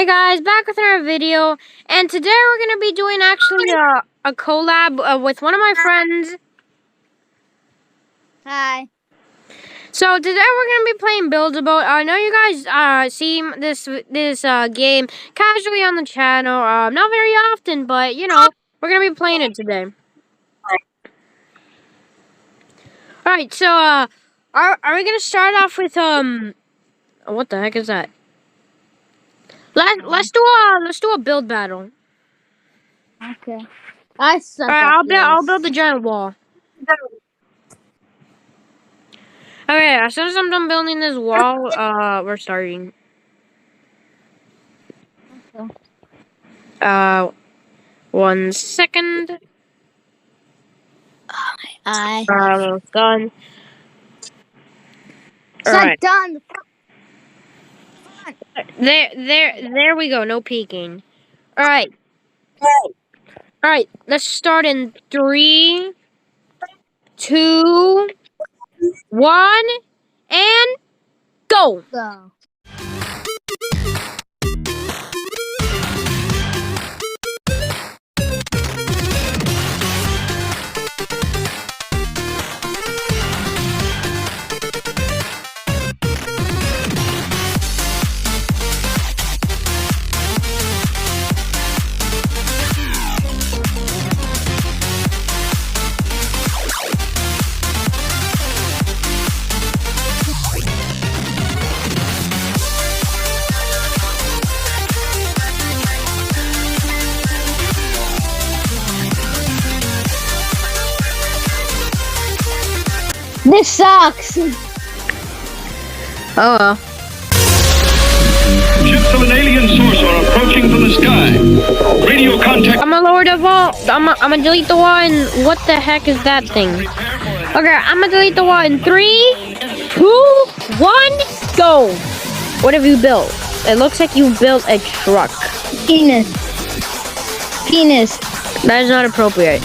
Hey guys, back with another video, and today we're going to be doing actually a collab with one of my friends. Hi. So today we're going to be playing Build-A-Boat. I know you guys see this game casually on the channel, not very often, but you know, we're going to be playing it today. Alright, so are we going to start off with what the heck is that? Let's do a build battle. Okay. I suck. Alright, I'll build the giant wall. Okay, as soon as I'm done building this wall, we're starting. Okay. 1 second. Almost done. Alright. Done. There we go. No peeking. Alright. Alright, let's start in 3, 2, 1, and go! Go. This sucks. Oh well. Ships of an alien source are approaching from the sky. Radio contact. I'm gonna lower the wall. I'm gonna delete the wall. And what the heck is that thing? Okay, I'm gonna delete the wall in 3, 2, 1, go. What have you built? It looks like you built a truck. Penis. That is not appropriate.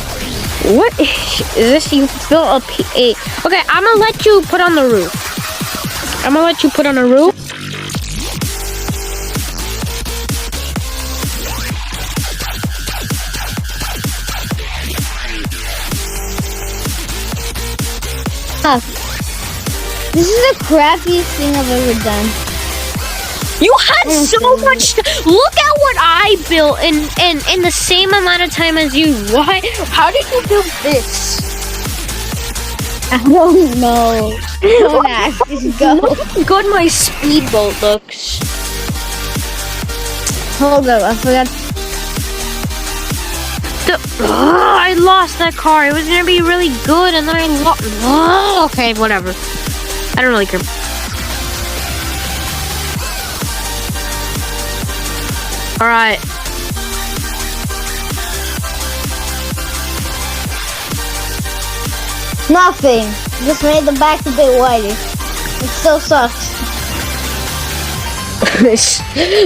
What is this? You built a okay, I'm gonna let you put on the roof. This is the crappiest thing I've ever done. You had so much. Look at what I built in the same amount of time as you. Why? How did you build this? I don't know. Don't ask. Just go. Look how good my speedboat looks. Hold up, I forgot. I lost that car. It was gonna be really good, and then I lost. Okay, whatever. I don't really care. All right. Nothing. Just made the back a bit wider. It still sucks.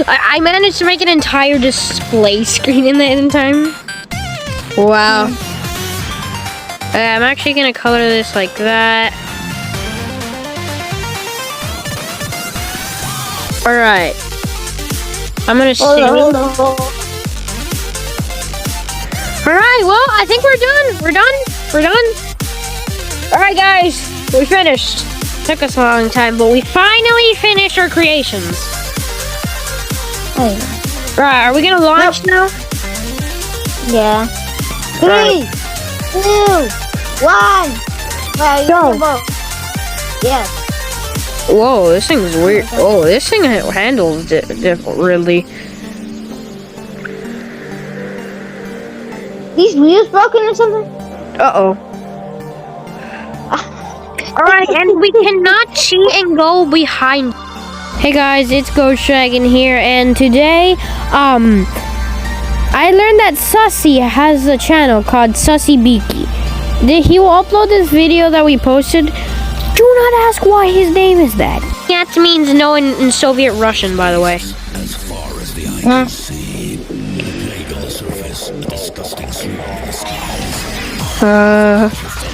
I managed to make an entire display screen in that in time. Wow. I'm actually gonna color this like that. All right. I'm gonna see. Hold on. Alright, well, I think we're done. Alright, guys, we finished. Took us a long time, but we finally finished our creations. Right, are we gonna launch now? Yeah. 3, 2, 1. Where Go. you go? Yeah. Whoa, this thing's weird. Oh, this thing handles differently. These wheels broken or something? Uh-oh. Alright, and we cannot cheat and go behind. Hey guys, it's Ghost Dragon here, and today, I learned that Sussy has a channel called Sussy Beaky. He will upload this video that we posted. Do not ask why his name is that. That means no in Soviet Russian, by the way. As far as the eye can see, plague on the surface, a disgusting smell in the skies.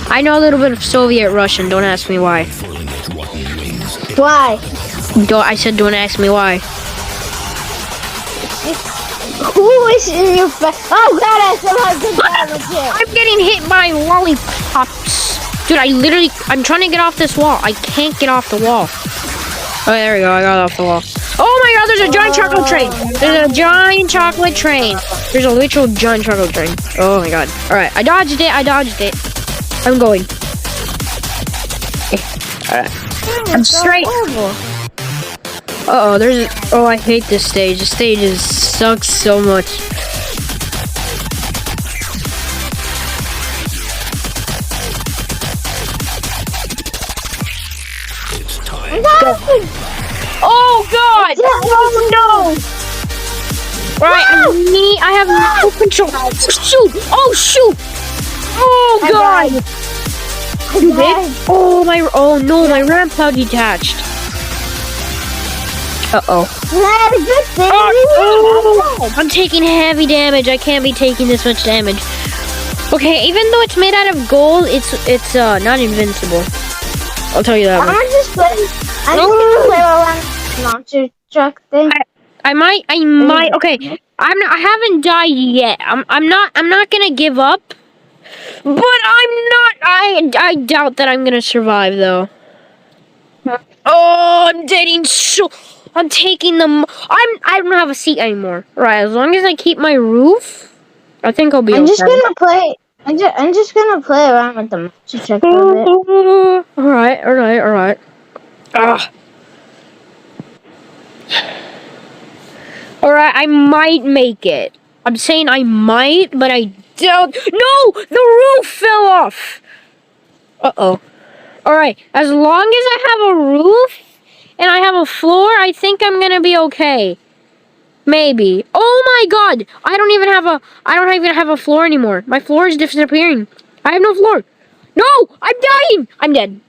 I know a little bit of Soviet Russian. Don't ask me why. Why? I said don't ask me why. Who is in your face? Oh god, I somehow did damage here. I'm getting hit by lollipops. Dude, I'm trying to get off this wall. I can't get off the wall. Oh, there we go. I got off the wall. Oh my god, there's a giant chocolate train. There's a giant chocolate train. There's a literal giant chocolate train. Oh my god. Alright, I dodged it. I'm going. Alright. I'm straight. Uh-oh, oh, I hate this stage. This stage sucks so much. It's time. Oh god! Oh no! Right, I have no control. Oh shoot! Oh shoot! Oh god! You did? Oh no, my ramp cloud detached. Uh-oh. Oh, I'm taking heavy damage. I can't be taking this much damage. Okay, even though it's made out of gold, it's not invincible. I'll tell you that much. I'm just gonna play around with the monster truck thing. I might. Okay, I haven't died yet. I'm not gonna give up. But I doubt that I'm gonna survive though. Oh, I'm taking them. I don't have a seat anymore. Right, as long as I keep my roof, I think I'll be okay. I'm just gonna play around with the monster truck for a bit. Alright. Alright, I might make it. I'm saying I might, but I don't. No! The roof fell off! Uh-oh. Alright, as long as I have a roof and I have a floor, I think I'm gonna be okay. Maybe. Oh my god! I don't even have a floor anymore. My floor is disappearing. I have no floor. No! I'm dying! I'm dead.